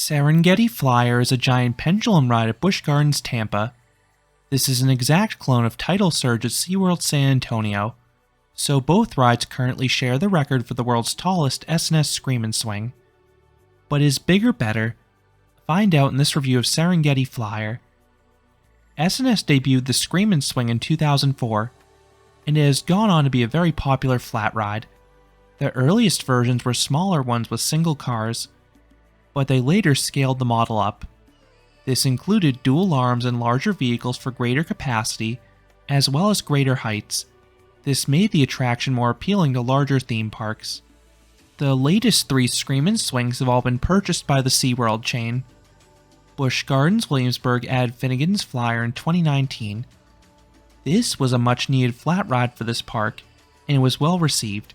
Serengeti Flyer is a giant pendulum ride at Busch Gardens, Tampa. This is an exact clone of Tidal Surge at SeaWorld San Antonio, so both rides currently share the record for the world's tallest S&S Scream and Swing. But is bigger better? Find out in this review of Serengeti Flyer. S&S debuted the Scream and Swing in 2004, and it has gone on to be a very popular flat ride. The earliest versions were smaller ones with single cars, but they later scaled the model up. This included dual arms and larger vehicles for greater capacity, as well as greater heights. This made the attraction more appealing to larger theme parks. The latest 3 Scream and Swings have all been purchased by the SeaWorld chain. Busch Gardens Williamsburg added Finnegan's Flyer in 2019. This was a much needed flat ride for this park, and it was well received.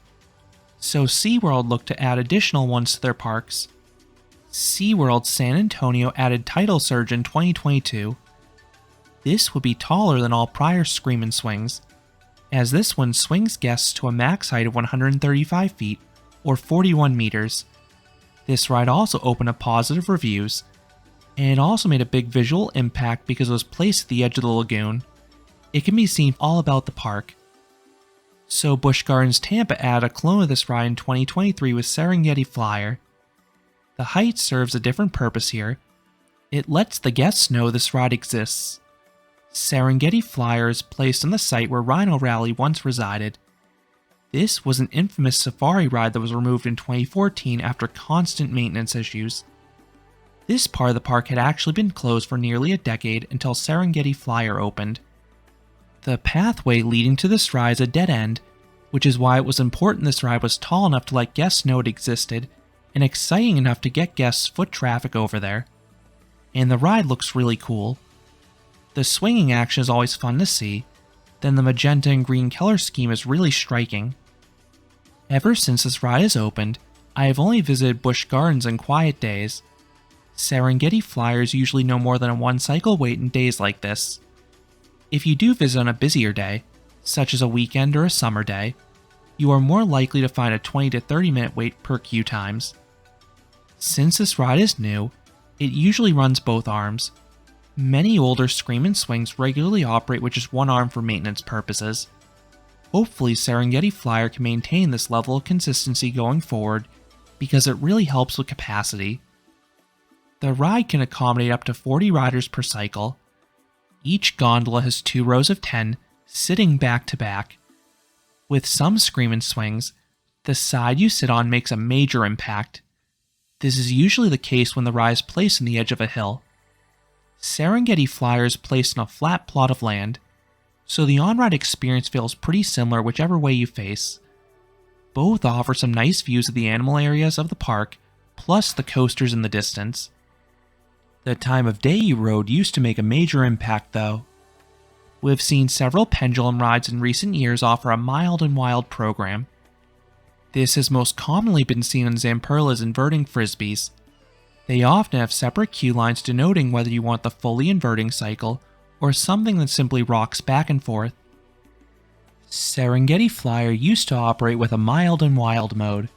So SeaWorld looked to add additional ones to their parks. SeaWorld San Antonio added Tidal Surge in 2022. This would be taller than all prior Scream and Swings, as this one swings guests to a max height of 135 feet, or 41 meters. This ride also opened up positive reviews, and it also made a big visual impact because it was placed at the edge of the lagoon. It can be seen all about the park. So Busch Gardens Tampa added a clone of this ride in 2023 with Serengeti Flyer. The height serves a different purpose here. It lets the guests know this ride exists. Serengeti Flyer is placed on the site where Rhino Rally once resided. This was an infamous safari ride that was removed in 2014 after constant maintenance issues. This part of the park had actually been closed for nearly a decade until Serengeti Flyer opened. The pathway leading to this ride is a dead end, which is why it was important this ride was tall enough to let guests know it existed, and exciting enough to get guests foot traffic over there. And the ride looks really cool. The swinging action is always fun to see, then the magenta and green color scheme is really striking. Ever since this ride has opened, I have only visited Busch Gardens on quiet days. Serengeti Flyers usually no more than a 1 cycle wait in days like this. If you do visit on a busier day, such as a weekend or a summer day, you are more likely to find a 20 to 30 minute wait per queue times. Since this ride is new, it usually runs both arms. Many older Scream and Swings regularly operate with just one arm for maintenance purposes. Hopefully Serengeti Flyer can maintain this level of consistency going forward because it really helps with capacity. The ride can accommodate up to 40 riders per cycle. Each gondola has 2 rows of 10 sitting back to back. With some Scream and Swings, the side you sit on makes a major impact. This is usually the case when the ride is placed on the edge of a hill. Serengeti Flyer is placed on a flat plot of land, so the on-ride experience feels pretty similar whichever way you face. Both offer some nice views of the animal areas of the park, plus the coasters in the distance. The time of day you rode used to make a major impact though. We've seen several pendulum rides in recent years offer a mild and wild program. This has most commonly been seen on Zamperla's inverting frisbees. They often have separate queue lines denoting whether you want the fully inverting cycle or something that simply rocks back and forth. Serengeti Flyer used to operate with a mild and wild mode.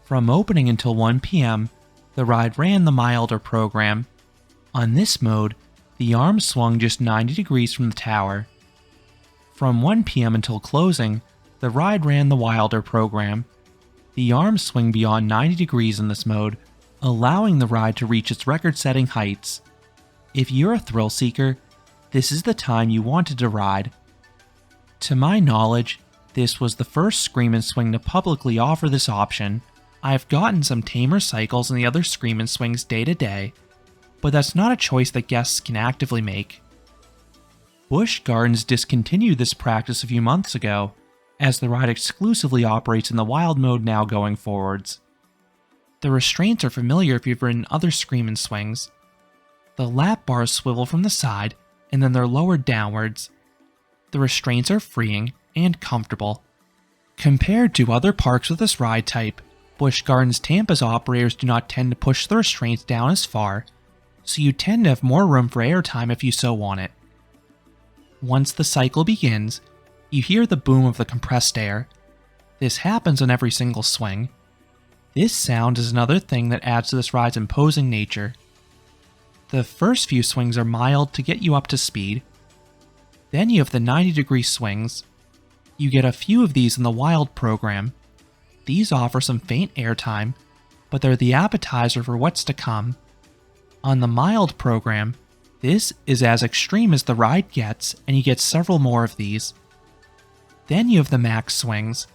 From opening until 1 p.m., the ride ran the milder program. On this mode, the arms swung just 90 degrees from the tower. From 1 p.m. until closing, the ride ran the wilder program. The arms swing beyond 90 degrees in this mode, allowing the ride to reach its record-setting heights. If you're a thrill seeker, this is the time you wanted to ride. To my knowledge, this was the first Scream and Swing to publicly offer this option. I've gotten some tamer cycles and the other Scream and Swings day to day, but that's not a choice that guests can actively make. Busch Gardens discontinued this practice a few months ago, as the ride exclusively operates in the wild mode now going forwards. The restraints are familiar if you've ridden other Scream and Swings. The lap bars swivel from the side, and then they're lowered downwards. The restraints are freeing and comfortable. Compared to other parks with this ride type, Busch Gardens Tampa's operators do not tend to push the restraints down as far, so you tend to have more room for airtime if you so want it. Once the cycle begins, you hear the boom of the compressed air. This happens on every single swing. This sound is another thing that adds to this ride's imposing nature. The first few swings are mild to get you up to speed. Then you have the 90-degree swings. You get a few of these in the Wild program. These offer some faint airtime, but they're the appetizer for what's to come. On the Mild program, this is as extreme as the ride gets, and you get several more of these. Then you have the Max swings,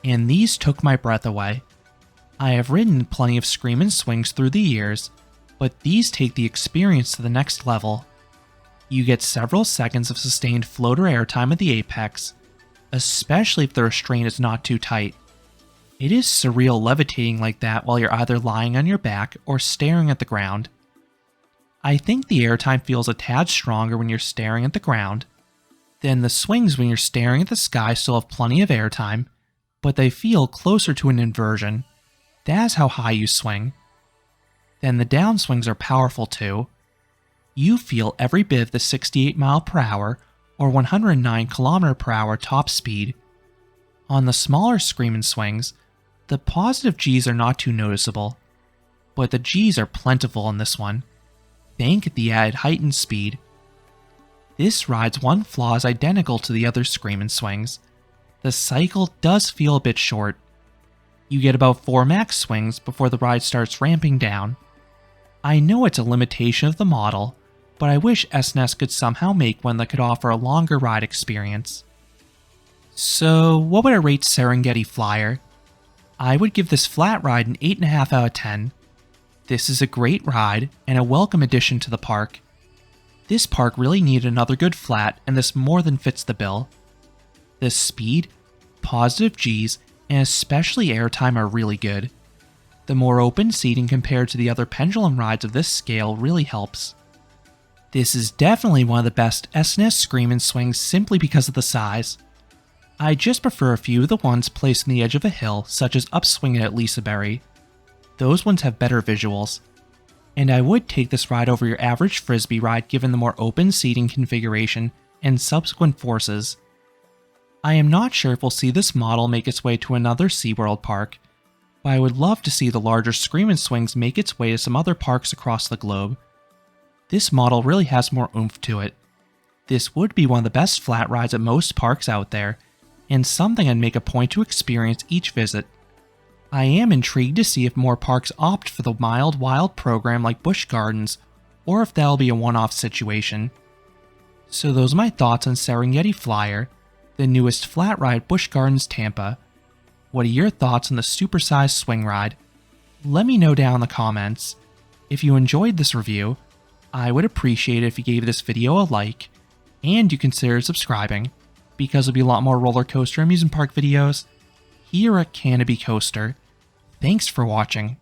and these took my breath away. I have ridden plenty of Screamin' swings through the years, but these take the experience to the next level. You get several seconds of sustained floater airtime at the apex, especially if the restraint is not too tight. It is surreal levitating like that while you're either lying on your back or staring at the ground. I think the airtime feels a tad stronger when you're staring at the ground. Then the swings when you're staring at the sky still have plenty of airtime, but they feel closer to an inversion. That's how high you swing. Then the downswings are powerful too. You feel every bit of the 68 mph or 109 km/h top speed. On the smaller Screamin' swings, the positive Gs are not too noticeable, but the Gs are plentiful in this one. Thank the added heightened speed. This ride's one flaw is identical to the other Screamin' swings. The cycle does feel a bit short. You get about 4 max swings before the ride starts ramping down. I know it's a limitation of the model, but I wish S&S could somehow make one that could offer a longer ride experience. So, what would I rate Serengeti Flyer? I would give this flat ride an 8.5 out of 10. This is a great ride and a welcome addition to the park. This park really needed another good flat, and this more than fits the bill. The speed, positive Gs, and especially airtime are really good. The more open seating compared to the other pendulum rides of this scale really helps. This is definitely one of the best S&S Screamin' swings simply because of the size. I just prefer a few of the ones placed on the edge of a hill, such as upswinging at Liseberry. Those ones have better visuals. And I would take this ride over your average Frisbee ride given the more open seating configuration and subsequent forces. I am not sure if we'll see this model make its way to another SeaWorld park, but I would love to see the larger Screamin' swings make its way to some other parks across the globe. This model really has more oomph to it. This would be one of the best flat rides at most parks out there, and something I'd make a point to experience each visit. I am intrigued to see if more parks opt for the mild wild program like Busch Gardens, or if that'll be a one-off situation. So those are my thoughts on Serengeti Flyer, the newest flat ride at Busch Gardens Tampa. What are your thoughts on the supersized swing ride? Let me know down in the comments. If you enjoyed this review, I would appreciate it if you gave this video a like, and you consider subscribing, because there'll be a lot more roller coaster amusement park videos here at Canopy Coaster. Thanks for watching.